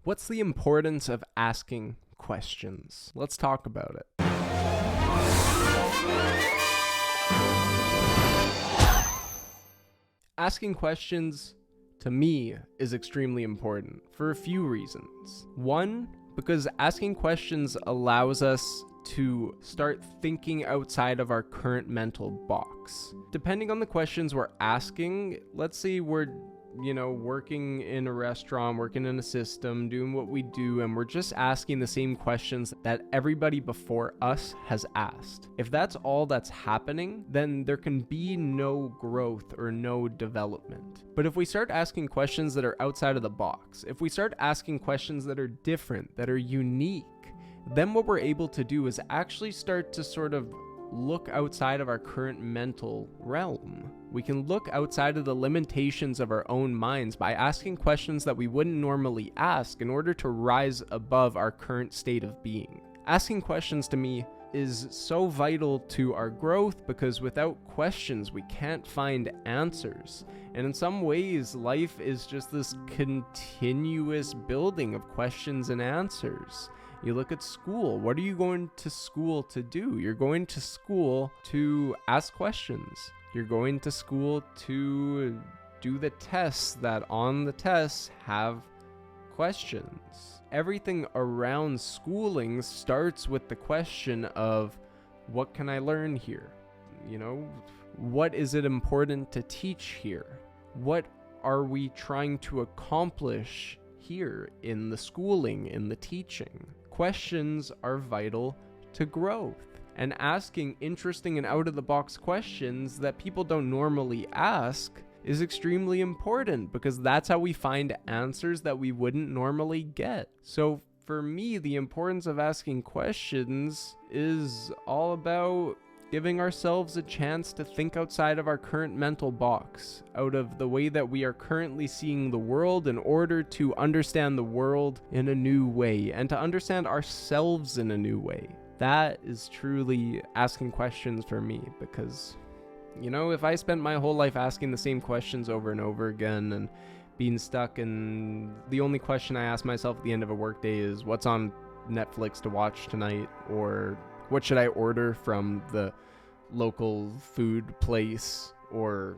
What's the importance of asking questions? Let's talk about it. Asking questions, to me, is extremely important for a few reasons. One, because asking questions allows us to start thinking outside of our current mental box. Depending on the questions we're asking, let's say we're working in a restaurant, working in a system, doing what we do, and we're just asking the same questions that everybody before us has asked. If that's all that's happening, then there can be no growth or no development. But if we start asking questions that are outside of the box, if we start asking questions that are different, that are unique, then what we're able to do is actually start to sort of look outside of our current mental realm. We can look outside of the limitations of our own minds by asking questions that we wouldn't normally ask in order to rise above our current state of being. Asking questions, to me, is so vital to our growth because without questions, we can't find answers. And in some ways, life is just this continuous building of questions and answers. You look at school. What are you going to school to do? You're going to school to ask questions. You're going to school to do the tests that on the tests have questions. Everything around schooling starts with the question of, what can I learn here? What is it important to teach here? What are we trying to accomplish here in the schooling, in the teaching? Questions are vital to growth, and asking interesting and out-of-the-box questions that people don't normally ask is extremely important because that's how we find answers that we wouldn't normally get. So for me, the importance of asking questions is all about giving ourselves a chance to think outside of our current mental box, out of the way that we are currently seeing the world in order to understand the world in a new way and to understand ourselves in a new way. That is truly asking questions for me because, if I spent my whole life asking the same questions over and over again and being stuck and the only question I ask myself at the end of a workday is what's on Netflix to watch tonight, or what should I order from the local food place, or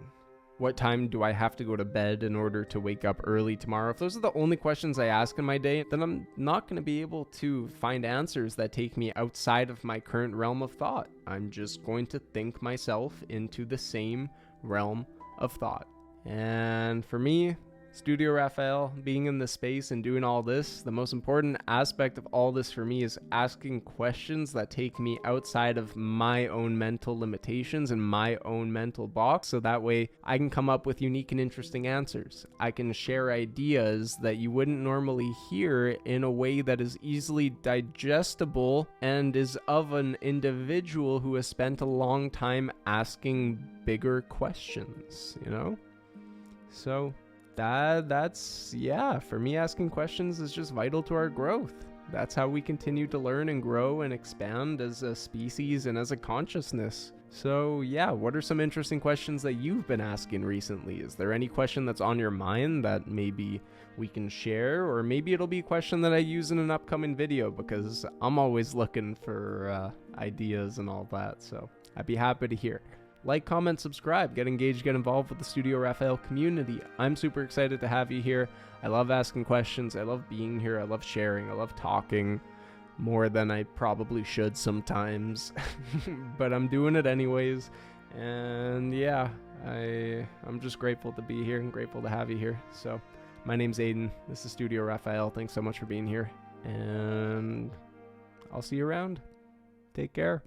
what time do I have to go to bed in order to wake up early tomorrow? If those are the only questions I ask in my day, then I'm not going to be able to find answers that take me outside of my current realm of thought. I'm just going to think myself into the same realm of thought. And for me, Studio Raphael, being in this space and doing all this, the most important aspect of all this for me is asking questions that take me outside of my own mental limitations and my own mental box, so that way I can come up with unique and interesting answers. I can share ideas that you wouldn't normally hear in a way that is easily digestible and is of an individual who has spent a long time asking bigger questions, So that's for me, asking questions is just vital to our growth. That's how we continue to learn and grow and expand as a species and as a consciousness. So what are some interesting questions that you've been asking recently? Is there any question that's on your mind that maybe we can share, or maybe it'll be a question that I use in an upcoming video because I'm always looking for ideas and all that, so I'd be happy to hear. Like, comment, subscribe, get engaged, get involved with the Studio Raphael community. I'm super excited to have you here. I love asking questions. I love being here. I love sharing. I love talking more than I probably should sometimes. But I'm doing it anyways. And I'm just grateful to be here and grateful to have you here. So my name's Aiden. This is Studio Raphael. Thanks so much for being here. And I'll see you around. Take care.